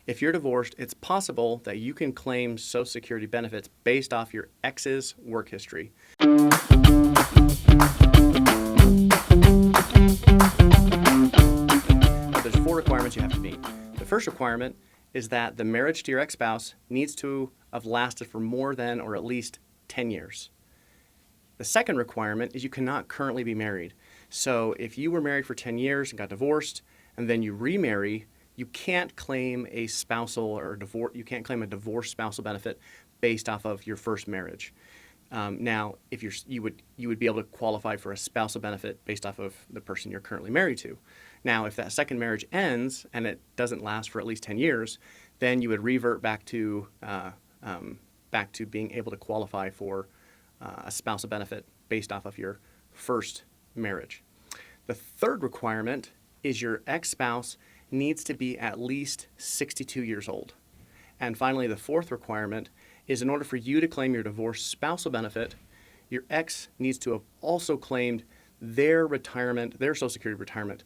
if you're divorced, it's possible that you can claim Social Security benefits based off your ex's work history. There's 4 requirements you have to meet. The first requirement is that the marriage to your ex-spouse needs to have lasted for more than or at least 10 years. The second requirement is you cannot currently be married. So if you were married for 10 years and got divorced and then you remarry, you can't claim a spousal or you can't claim a divorce spousal benefit based off of your first marriage. Now, if you would be able to qualify for a spousal benefit based off of the person you're currently married to. Now, if that second marriage ends and it doesn't last for at least 10 years, then you would revert back to being able to qualify for a spousal benefit based off of your first marriage. The third requirement is your ex-spouse needs to be at least 62 years old. And finally, the fourth requirement is in order for you to claim your divorce spousal benefit, your ex needs to have also claimed their retirement, their Social Security retirement,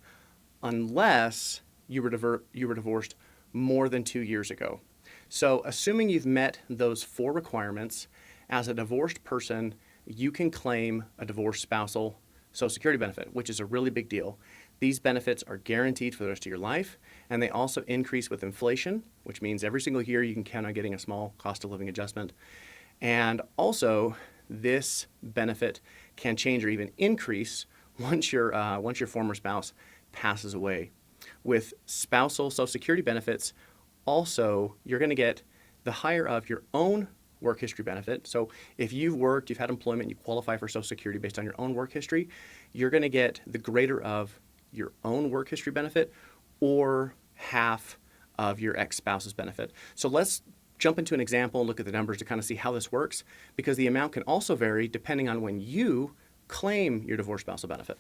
unless you were divorced more than 2 years ago. So assuming you've met those 4 requirements, as a divorced person, you can claim a divorce spousal Social Security benefit, which is a really big deal. These benefits are guaranteed for the rest of your life, and they also increase with inflation, which means every single year you can count on getting a small cost of living adjustment. And also, this benefit can change or even increase once your former spouse passes away. With spousal Social Security benefits, also, you're going to get the higher of your own work history benefit. So if you've worked, you've had employment, you qualify for Social Security based on your own work history, you're going to get the greater of your own work history benefit or half of your ex-spouse's benefit. So let's jump into an example and look at the numbers to kind of see how this works, because the amount can also vary depending on when you claim your divorce spousal benefit.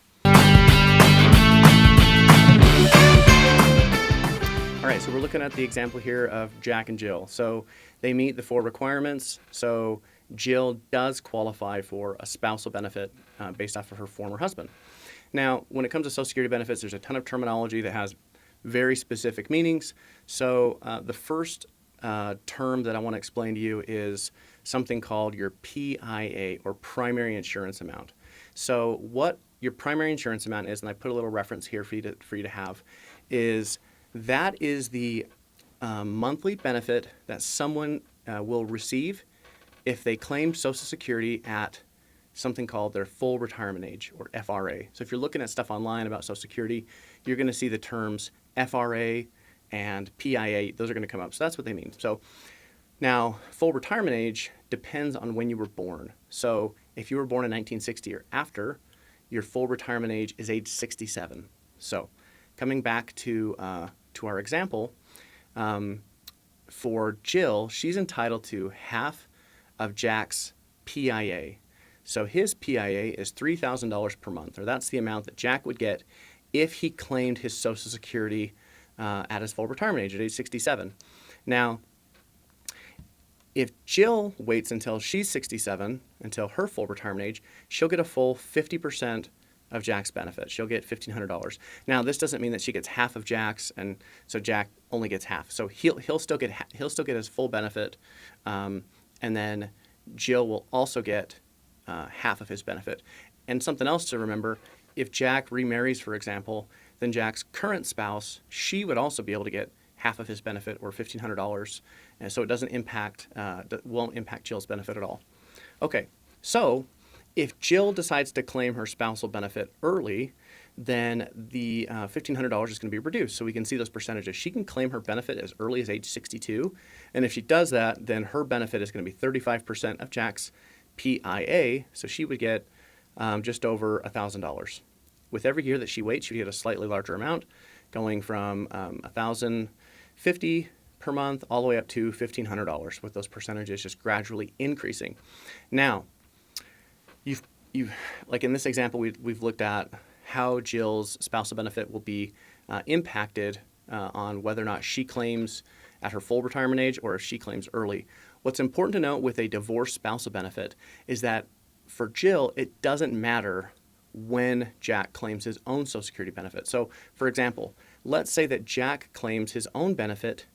All right, so we're looking at the example here of Jack and Jill. So they meet the 4 requirements. So Jill does qualify for a spousal benefit based off of her former husband. Now, when it comes to Social Security benefits, there's a ton of terminology that has very specific meanings. So the first term that I want to explain to you is something called your PIA, or primary insurance amount. So what your primary insurance amount is, and I put a little reference here for you to have, is that is the monthly benefit that someone will receive if they claim Social Security at something called their full retirement age, or FRA. So if you're looking at stuff online about Social Security, you're going to see the terms FRA and PIA. Those are going to come up. So that's what they mean. So now, full retirement age depends on when you were born. So if you were born in 1960 or after, your full retirement age is age 67. So coming back to our example, for Jill, she's entitled to half of Jack's PIA. So his PIA is $3,000 per month, or that's the amount that Jack would get if he claimed his Social Security at his full retirement age at age 67. Now, if Jill waits until she's 67, until her full retirement age, she'll get a full 50% of Jack's benefit. She'll get $1,500. Now, this doesn't mean that she gets half of Jack's, and so Jack only gets half. So he'll still get his full benefit, and then Jill will also get half of his benefit. And something else to remember: if Jack remarries, for example, then Jack's current spouse, she would also be able to get half of his benefit, or $1,500, and so it won't impact Jill's benefit at all. Okay, so if Jill decides to claim her spousal benefit early, then the $1,500 is going to be reduced. So we can see those percentages. She can claim her benefit as early as age 62, and if she does that, then her benefit is going to be 35% of Jack's PIA, so she would get just over $1,000. With every year that she waits, she would get a slightly larger amount, going from $1,050 per month all the way up to $1,500, with those percentages just gradually increasing. Now, you've like in this example, we've looked at how Jill's spousal benefit will be impacted on whether or not she claims at her full retirement age or if she claims early. What's important to note with a divorce spousal benefit is that for Jill, it doesn't matter when Jack claims his own Social Security benefit. So, for example, let's say that Jack claims his own benefit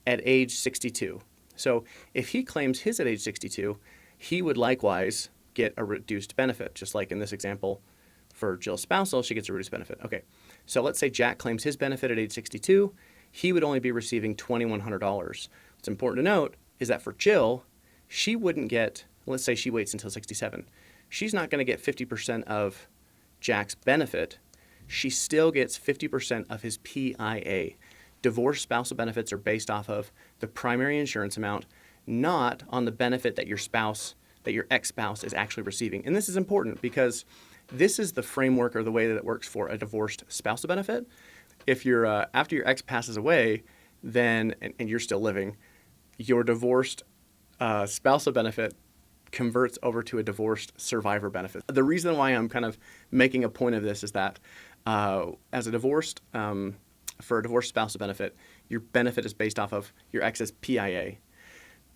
at age 62. So if he claims his at age 62, he would likewise get a reduced benefit, just like in this example for Jill's spousal, she gets a reduced benefit. Okay, so let's say Jack claims his benefit at age 62. He would only be receiving $2,100. What's important to note is that for Jill, she wouldn't get, let's say she waits until 67. She's not going to get 50% of Jack's benefit. She still gets 50% of his PIA. Divorce spousal benefits are based off of the primary insurance amount, not on the benefit that your ex-spouse is actually receiving. And this is important because this is the framework or the way that it works for a divorced spousal benefit. If you're after your ex passes away, then and you're still living, your divorced spousal benefit converts over to a divorced survivor benefit. The reason why I'm kind of making a point of this is that as a divorced for a divorced spousal benefit, your benefit is based off of your ex's PIA.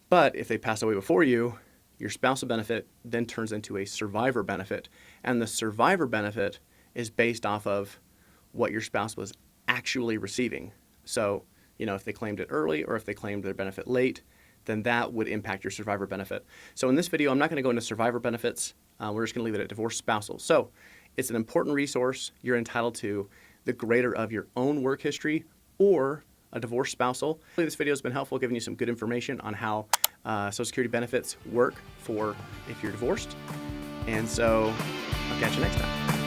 But if they pass away before you, your spousal benefit then turns into a survivor benefit. And the survivor benefit is based off of what your spouse was actually receiving. So, if they claimed it early or if they claimed their benefit late, then that would impact your survivor benefit. So in this video, I'm not going to go into survivor benefits. We're just going to leave it at divorce spousal. So it's an important resource. You're entitled to the greater of your own work history or a divorce spousal. Hopefully this video has been helpful, giving you some good information on how Social Security benefits work for if you're divorced. And so I'll catch you next time.